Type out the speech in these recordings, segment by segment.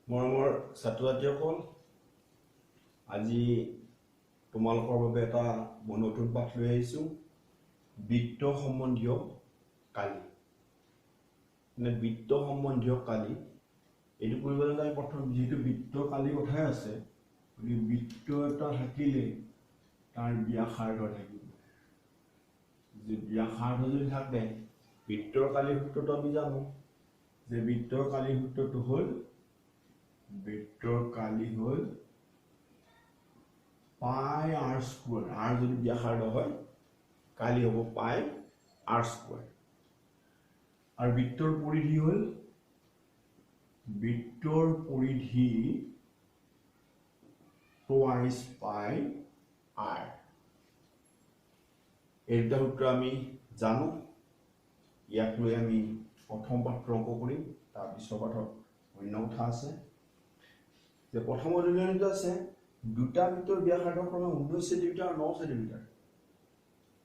মৰমৰ ছাত্ৰ-ছাত্ৰীসকল, আজি তোমালোকৰ বাবে এটা নতুন পাঠ লৈ আহিছো। বৃত্ত সম্বন্ধীয় কালি। বৃত্ত সম্বন্ধীয় কালি এইটো কৰিবলৈ আমি প্ৰথম যেহেতু বৃত্ত কালি কথাই আছে, গতিকে বৃত্ত এটা থাকিলে তাৰ ব্যাসাৰ্ধ থাকিব। যে ব্যাসাৰ্ধ যদি থাকে, বৃত্তৰ কালিৰ সূত্ৰটো আমি জানো যে বৃত্তৰ কালিৰ সূত্ৰটো হ'ল পাই r স্কোয়াৰ। r যদি ব্যাসাৰ্ধ হয়, কালি হ'ব পাই r স্কোয়াৰ। আৰ বৃত্তৰ পৰিধি হ'ল টুৱাইচ পাই r। এই দুটা সূত্ৰ আমি জানো। ইয়াক লৈ আমি প্ৰথম পাঠটো অংক কৰিম, তাৰ পিছৰ পাঠত অন্য কথা আছে। যে প্ৰথম উদাহৰণটো আছে দুটা বৃত্তৰ ব্যাসাৰ্ধ ক্ৰমে 19 সেন্টিমিটাৰ আৰু 9 সেন্টিমিটাৰ।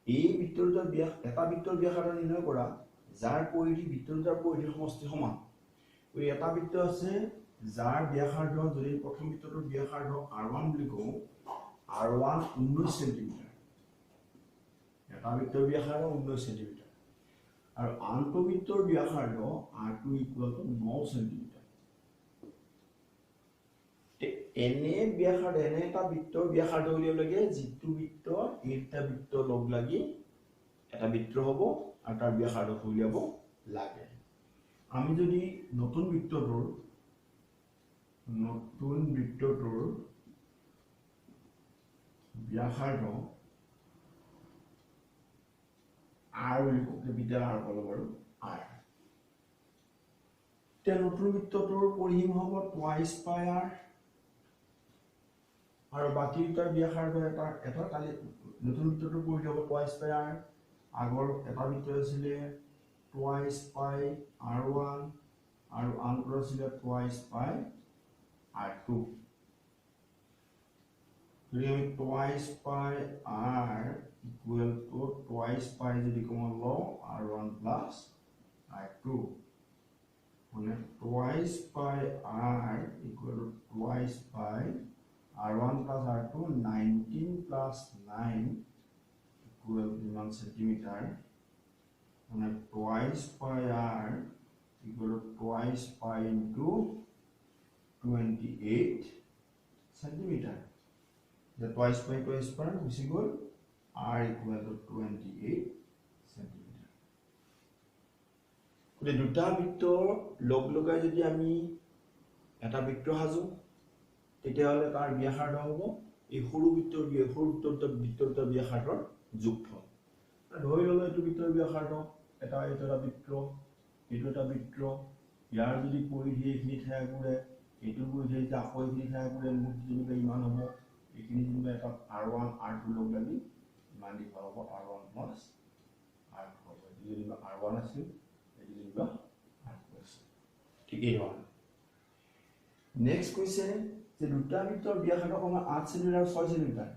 এই বৃত্তৰ দুটাৰ এটা বৃত্তৰ ব্যাসাৰ্ধ নিৰ্ণয় কৰা যাৰ পৰিধি বৃত্তৰ দুটাৰ পৰিধিৰ সমষ্টি সমান। এই এটা বৃত্ত আছে যাৰ ব্যাসাৰ্ধ, যদি প্ৰথম বৃত্তটোৰ ব্যাসাৰ্ধ r1 বুলি কওঁ, r1 19 সেন্টিমিটাৰ। এটা বৃত্তৰ ব্যাসাৰ্ধ 19 সেন্টিমিটাৰ আৰু আনটো বৃত্তৰ ব্যাসাৰ্ধ r2 = 9 সেন্টিমিটাৰ। এনে এটা বৃত্তৰ ব্যাসাৰ্ধ উলিয়াব লাগে যিটো বৃত্ত এইটা বৃত্ত লগ লাগি এটা বৃত্ত হ'ব আৰু তাৰ ব্যাসাৰ্ধ উলিয়াব লাগে। আমি যদি নতুন বৃত্তটোৰ ব্যাসাৰ্ধ r বুলি কওঁ, কেপিটেল r ক'ব পাৰো r। এতিয়া নতুন বৃত্তটোৰ পৰিসীমা হ'ব টুৱাইচ পাই r আৰু বাকি দুটাৰ ব্যাসাৰ্ধ এটা কালি নতুন বৃত্তটোৰ পৰিধি হ'ব টুৱাইচ পাই r। আগৰ এটা বৃত্ত আছিলে টুৱাইচ পাই r1 আৰু আনটো আছিলে টুৱাইচ পাই r2। যদি আমি টুৱাইচ পাই r ইকুৱেল টু টুৱাইচ পাই যদি কমন লওঁ r1 প্লাস r2, মানে টুৱাইচ পাই r ইকুৱেল টু টুৱাইচ পাই r1 plus r2, 19 plus 9 equal to 1 centimeter. And twice pi r equal to twice pi into 28 centimeter. The twice pi which equal r equal to 28 centimeter. The দুটা বৃত্ত লগ লগাই যদি আমি এটা বৃত্ত সাজো, তেতিয়াহ'লে তাৰ ব্যাসাৰ্ধ হ'ব এই সৰু বৃত্তৰ বৃত্তৰ ব্যাসাৰ্ধৰ যোগফল। ধৰি ল'লো এইটো বৃত্তৰ ব্যাসাৰ্ধ, এটা বৃত্ত, এইটো এটা বৃত্ত, ইয়াৰ যদি পৰিধি এইখিনি ঠাই ঘূৰে, এইটো পৰিধি আকৌ এইখিনি ঠাই ঘূৰে, মুঠ যেনিবা ইমান হ'ব। এইখিনি যেনিবা এটা r1 r2 লগ লাগি ইমান দীঘল হ'ব, r1 plus r2 হ'ব। এইটো যেনিবা r1 আছিল, এইটো যেনিবা r2 আছিল। ঠিক এই ধৰণে নেক্সট কৈছে যে দুটা বৃত্তৰ ব্যাসাৰ্ধ ক্ৰমে 8 সেন্টিমিটাৰ আৰু 6 সেন্টিমিটাৰ।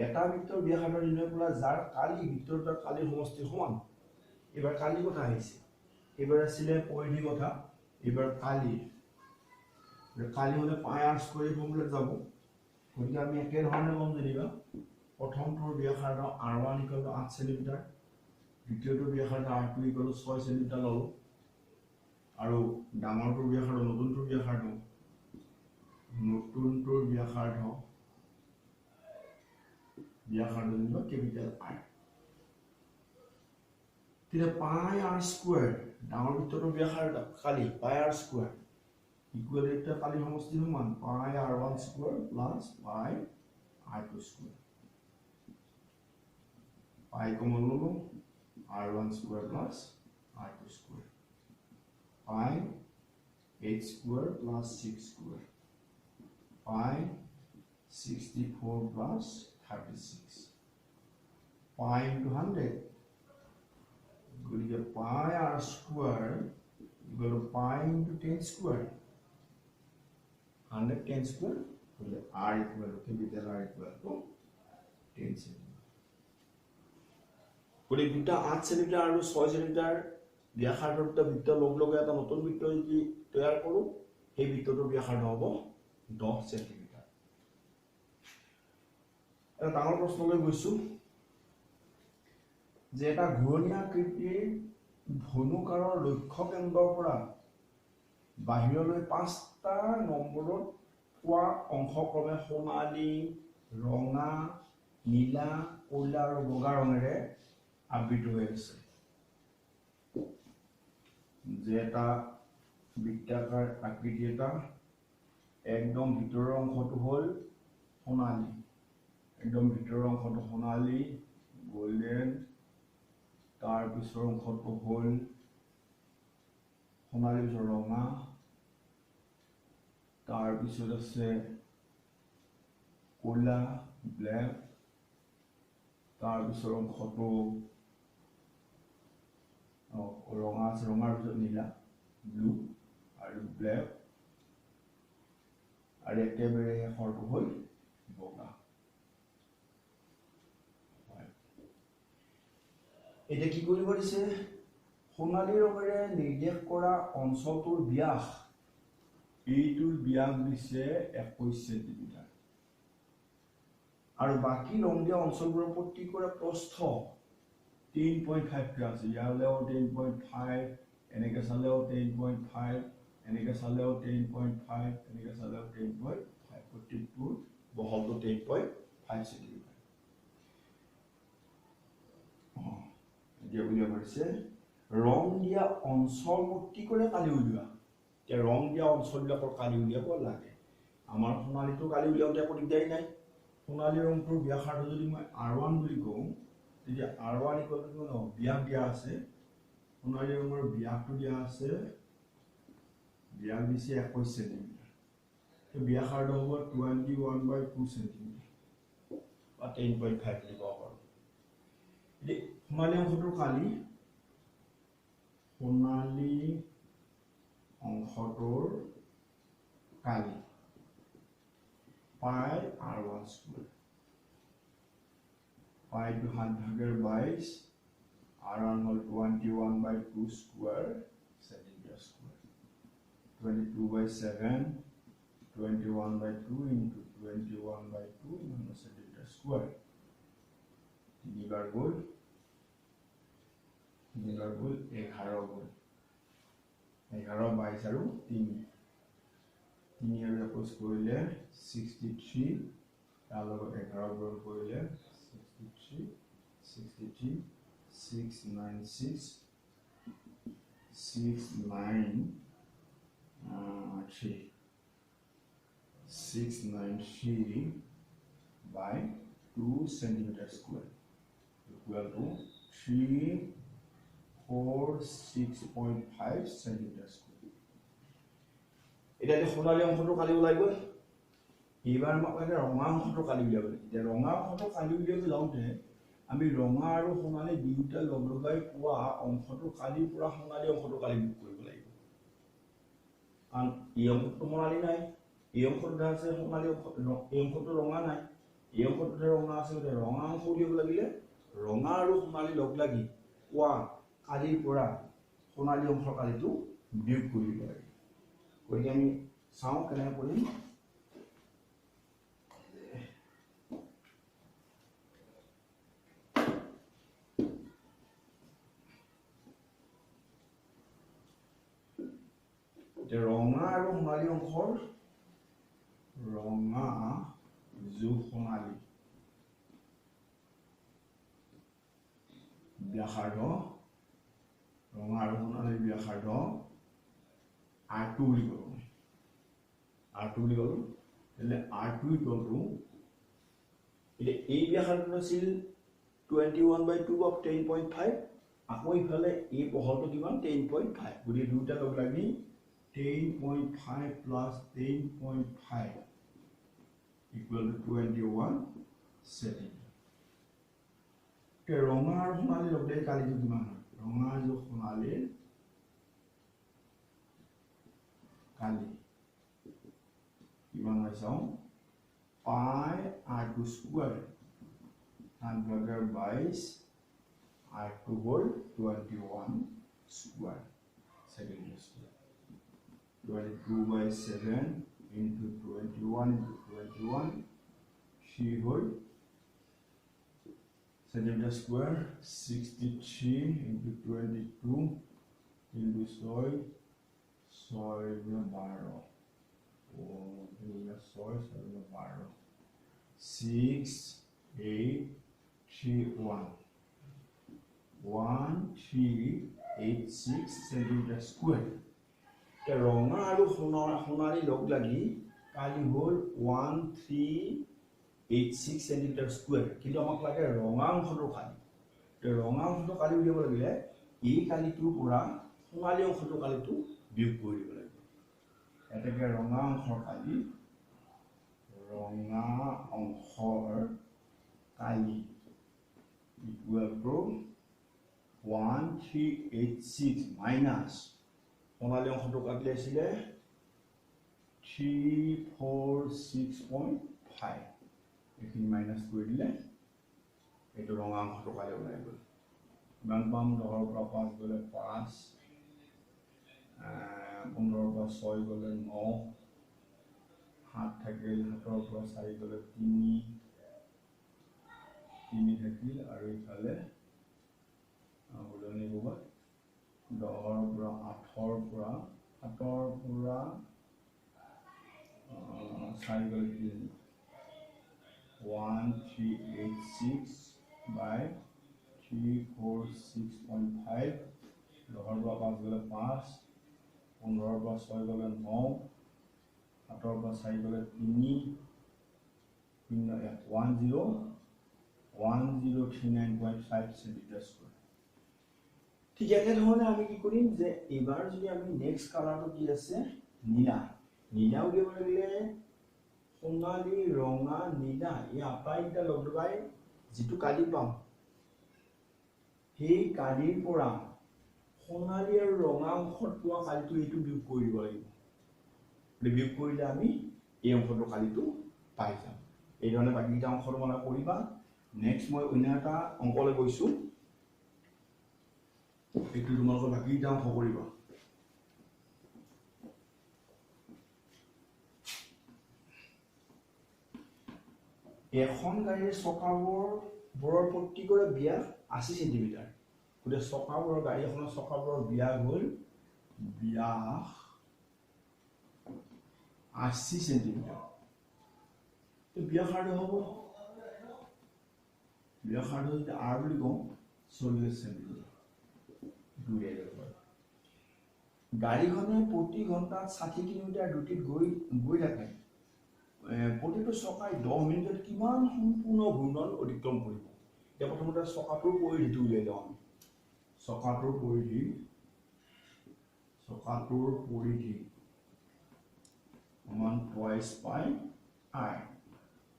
এটা বৃত্তৰ ব্যাসাৰ্ধ নিৰ্ণয় কৰা যাৰ বৃত্তৰ কালিৰ সমষ্টি সমান। এবাৰ কালি কথা আহিছে, এবাৰ আছিলে পৰিধি কথা, এবাৰ কালি হলে পাই r স্কয়াৰ ফৰ্মুলাত যাব। গতিকে আমি একে ধৰণে ল'ম যেনিবা প্ৰথমটোৰ ব্যাসাৰ্ধ r1 = 8 সেন্টিমিটাৰ, দ্বিতীয়টোৰ ব্যাসাৰ্ধ r2 = 6 সেন্টিমিটাৰ ল'লো আৰু ডাঙৰটোৰ ব্যাসাৰ্ধ নতুনটোৰ ব্যাসাৰ্ধ যেনিবা কেপিটেল R। তেতিয়া পাই r স্কয়াৰ, ডাঙৰ বৃত্তটোৰ ব্যাসাৰ্ধ কালি পাই r স্কয়াৰ ইকুৱেল টু কালি সমষ্টি সমান পাই r1 স্কয়াৰ প্লাস পাই r2 স্কয়াৰ। পাই কমন ল'লো, r1 square plus r2 square, পাই 8 square plus 6 square, pi 64 plus 36, pi into 100. Good, pi r square equal to pi into 10 square. 110 square. R equal to capital R equal to 10 centimeter. Good, দুটা 8 centimeter আৰু 6 centimeter ব্যাসাৰ্ধৰ দুটা বৃত্ত লগ লগাই এটা নতুন বৃত্ত যদি তৈয়াৰ কৰোঁ, সেই বৃত্তটোৰ ব্যাসাৰ্ধ হ'ব 10 সেন্টিমিটাৰ। এটা ডাঙৰ প্ৰশ্নলৈ গৈছো যে এটা ঘূৰণীয়া আকৃতিৰ ধনুকাৰৰ লক্ষ্য কেন্দ্ৰৰ পৰা বাহিৰলৈ 5টা নম্বৰত পোৱা অংশক্ৰমে সোণালী, ৰঙা, নীলা, ক'লা আৰু বগা ৰঙেৰে আবৃত হৈ আছে। যে এটা বৃত্তাকাৰ আকৃতি এটা একদম ভিতৰৰ অংশটো হ'ল সোণালী, একদম ভিতৰৰ অংশটো সোণালী গোল্ডেন, তাৰ পিছৰ অংশটো হ'ল সোণালী পিছৰ ৰঙা, তাৰ পিছত আছে ক'লা ব্লেক, তাৰ পিছৰ অংশটো ৰঙা আছে, ৰঙাৰ পিছত নীলা ব্লু আৰু ব্লেক আৰু একেবাৰে শেষৰটো হ'ল বগা। এতিয়া কি কৰিব দিছে, সোণালী ৰঙেৰে নিৰ্দেশ কৰা অঞ্চলটোৰ ব্যাস, এইটোৰ ব্যাস দিছে 21 সেন্টিমিটাৰ আৰু বাকী ৰং দিয়া অঞ্চলবোৰৰ প্ৰত্যেকৰে প্ৰস্থ 10.5 আছে। ইয়ালেও 10.5, এনেকে চালেও 10.5, এনেকে চালেও 10.5, এনেকে চালেও 10.5, প্ৰত্যেকটোৰ বহলটো 10.5 সেন্টিমিটাৰ। এতিয়া বুলিব পাৰিছে ৰং দিয়া অঞ্চল প্ৰত্যেকৰে কালি উলিওৱা। এতিয়া ৰং দিয়া অঞ্চলবিলাকৰ কালি উলিয়াব লাগে। আমাৰ সোণালীটো কালি উলিয়াওঁতে একো দিগদাৰি নাই। সোণালী ৰংটোৰ ব্যাসাৰ্ধ যদি মই R1 বুলি কওঁ, তেতিয়া R1 ইকুৱেল টু ব্যাস দিয়া আছে, সোণালী ৰঙৰ ব্যাসটো দিয়া আছে, ব্যাস দিছে 21 সেন্টিমিটাৰ, ব্যাসাৰ্ধ হ'ব 21/2 সেন্টিমিটাৰ বা 10.5 বুলি ক'ব পাৰোঁ। সোণালী অংশটোৰ কালি, সোণালী অংশটোৰ কালি পাই R1 স্কুৱেৰ, পাইটো 7/22, R1 হ'ল 21/2 square centimetre square, 22/7, 21/2 into 21/2 centimetre square, 3 বাৰ গ'ল 11 গ'ল, 11 22 আৰু 3 আৰু 21 কৰিলে 63, তাৰ লগত 11 গ'ল কৰিলে 63, 696, 693/2 centimeter square equal to 346.5 centimeter square. এটা সোণালী অংশটো কালি ওলাই গ'ল। এইবাৰ আমাক ৰঙা অংশটো কালি উলিয়াব লাগে। এতিয়া ৰঙা অংশটো কালি উলিয়াব যাওঁতে আমি ৰঙা আৰু সোণালী দুয়োটা লগ লগাই পোৱা অংশটো কালিৰ পৰা সোণালী অংশটো কালি বিয়োগ কৰিব লাগিব। কাৰণ এই অংশটো সোণালী নাই, এই অংশটো আছে সোণালী অংশ, এই অংশটো ৰঙা নাই, এই অংশটো ৰঙা আছে, ৰঙা অংশ উলিয়াব লাগিলে ৰঙা আৰু সোণালী লগ লাগি পোৱা কালিৰ পৰা সোণালী অংশৰ কালিটো বিয়োগ কৰিব লাগে। গতিকে আমি চাওঁ কেনেকৈ কৰিম। ৰঙা আৰু সোণালী অংশৰ ৰঙা যোগ সোণালী ব্যাসাৰ্ধ, ৰঙা আৰু সোণালী ব্যাসাৰ্ধ R2 বুলি ক'লো। R2 বুলি ক'লো, তেতিয়াহ'লে R2 ইকুৱেল টু, এতিয়া এই ব্যাসাৰ্ধটো আছিল 21/2 of 10.5, আকৌ ইফালে এই বহলটো কিমান 10.5, গতিকে দুয়োটা লগ লাগি 10.5 plus 10.5 equal to 21 centimeter. ৰঙা আৰু সোণালী লগ লাগি কালিটো কিমান হয়? ৰঙা যোগ সোণালীৰ কালি কিমান হয় চাওঁ, পাই R2 স্কুৱেৰ 7/22, R2 হ'ল 21 square centimetre square. 22 by 7 into 21 into 21 3 whole centimeter square 63 into 22 into soil 12 6 8 3 1 1386 centimeter square the ranga aru honari log lagi kali hol 1386 centimeter square kintu amak lage ranga onkhor kali the ranga onkhor kali uliabo lagile ei kali tu pura honari onkhor kali tu biog koribo lagile etake ranga onkhor kali ranga onkhor kali equal to 1386 minus honali onkhor kali asile 346.5 ekhini minus kori dile eto ranga onkhor kali ulai gol man pam 10 পৰা 5 গলে 5 15 পৰা 6 গলে 9 7 থাকিল 7 পৰা 4 গলে 3 থাকিল আৰু ইফালে উলনি গবা 10 পৰা 8 পৰা 7 পৰা 4 গলে 3 1386 by 346.5 10 পৰা 5 গলে 5 15 পৰা 6 গলে 9 7 পৰা 4 গলে 3 1039.5 centimeter square ঠিক আছে ধৰণে আমি কি কৰিম যে এবাৰ যদি আমি নেক্সট কালাৰটো কি আছে নীলা নীলা উলিয়াব লাগিলে সোণালী ৰঙা নীলা এই আটাইটা লগ লগাই যেটো কালি পাম সেই কালিৰ পৰা সোণালী আৰু ৰঙা অংশত পোৱা কালিটো এইটো বিয়োগ কৰি দিব লাগিব বিয়োগ কৰিলে আমি এই অংশটো কালিটো পাই যাম এই ধৰণে বাকিটা অংশটো মনে কৰিবা নেক্সট মই অন্য এটা অংকলৈ গৈছো এইটো তোমালোকৰ বাকিটা অংক কৰিবা এখন গাড়ীৰ চকাবোৰ বৰৰ প্ৰত্যেকৰে ব্যাস 80 সেন্টিমিটাৰ গতে চকাবোৰৰ গাড়ী এখনৰ চকাবোৰৰ ব্যাস হ'ল ব্যাস 80 সেন্টিমিটাৰ তো ব্যাসাৰ্ধ হ'ব ব্যাসাৰ্ধ যদি r বুলি কওঁ 40 সেন্টিমিটাৰ দুইয়ে যাব গাড়ীখনে প্ৰতি ঘণ্টাত 60 কিলোমিটাৰ দ্ৰুতিত গৈ থাকে প্ৰতিটো চকাই 10 মিনিটত কিমান সম্পূৰ্ণ ঘূৰ্ণন অতিক্ৰম কৰিব এতিয়া প্ৰথমতে চকাটোৰ পৰিধিটো উলিয়াই লওঁ আমি চকাটোৰ পৰিধি সমান twice by I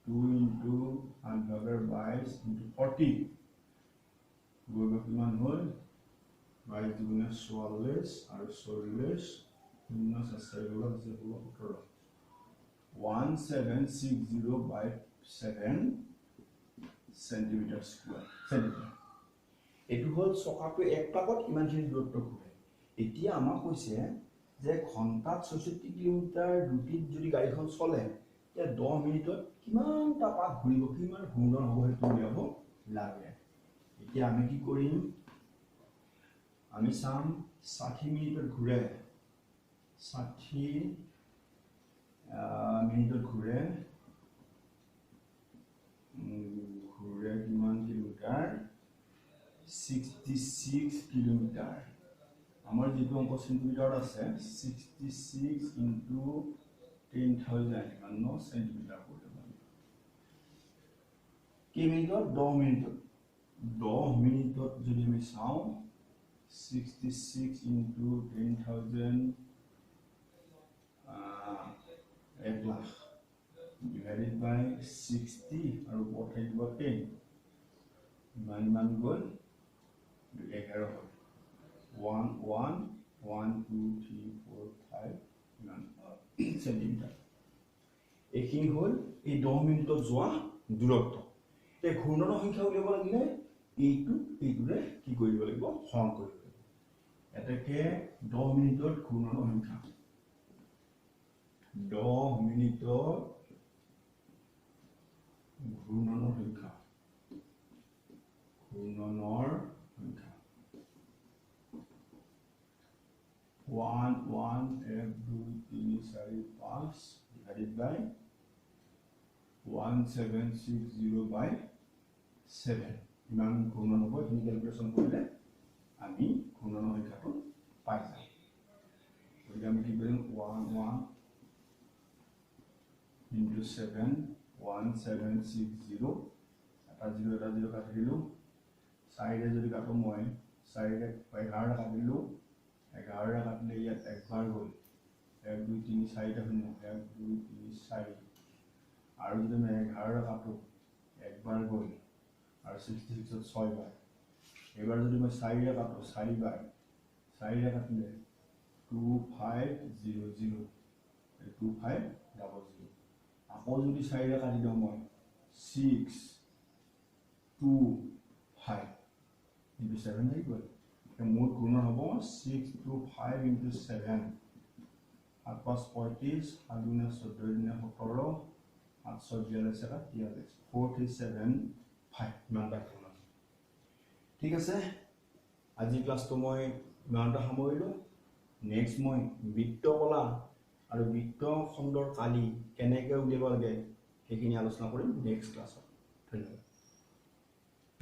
2 into 1/22 into 40 গৈ কিমান হ'ল 22 গুণে 44 আৰু 40 শূন্য চাৰি গ'ল আছে 18 1760 by 7 centimeter square centimeter এটো হল চকাটো এক পাকত কিমানখিনি দূৰত্ব ঘূৰে এতিয়া আমাক কৈছে যে ঘণ্টাত 66 কিলোমিটাৰ দ্ৰুতিত যদি গাড়ীখন চলে তে 10 মিনিটত কিমানটা পাক ঘূৰিব কিমান ঘূৰ্ণন হ'ব হেতু উলিয়াব লাগে এতিয়া আমি কি কৰিম আমি চাম 60 মিনিটত ঘূৰে 60 মিনিটত ঘূৰে কিমান কিলোমিটাৰ 66 কিলোমিটাৰ আমাৰ যেটো অংক সেন্টিমিটাৰ আছে 66 into 10000 ইমান সেন্টিমিটাৰ কৰিব লাগে কি মিনিটত 10 মিনিটত যদি আমি চাও 66 into 10000 1 lakh divided by 60 আৰু পঠাই দিব 10 মান গল 11 হ'ল 1 1 1 2 3 4 5 সেন্টিমিটাৰ এখিনি হ'ল এই 10 মিনিটত যোৱা দূৰত্ব তে ঘূৰ্ণনৰ সংখ্যা উলিয়াব লাগিলে এইটোৰে কি কৰিব লাগিব হৰণ কৰিব লাগিব এটাকে 10 মিনিটত ঘূৰ্ণনৰ সংখ্যা 10 মিনিটৰ ঘূৰ্ণনৰ সংখ্যা 1 1 1 2 3 4 5 divided by 1760 by 7 ইমান ঘূৰ্ণন হ'ব এই ক্যালকুলেশন কৰিলে আমি ঘূৰ্ণনৰ সংখ্যাটো পাই যাম গতিকে আমি কি কৰিম 1 1 into 7 1760 এটা 0 কাটি দিলো সাইডে যদি কাটো মই সাইডে 11 কাটি দিলো 11 কাটলে ইয়াত একবাৰ গল 1 2 3 4 টা শূন্য 1 2 3 4 আৰু যদি মই 11 কাটো একবাৰ গল আৰু 66 ত 6 বাৰ এবাৰ যদি মই 4 কাটো 4 বাৰ 4 কাটলে 2500 2500 আকৌ যদি 4 কাটি দিও মই 6 2 5 into 7 হৈ গল মোৰ ঘূৰ্ণন হ'ব 6 to 5 into 7 8 5 35 7 14 17 842 47 5 ইমানটা ঘূৰ্ণন ঠিক আছে আজি ক্লাছটো মই ইমানটা সামৰিলো নেক্সট মই বৃত্ত কলা আৰু বৃত্ত খণ্ডৰ কালি কেনেকৈ উলিয়াব লাগে সেইখিনি আলোচনা কৰিম নেক্সট ক্লাছত ধন্যবাদ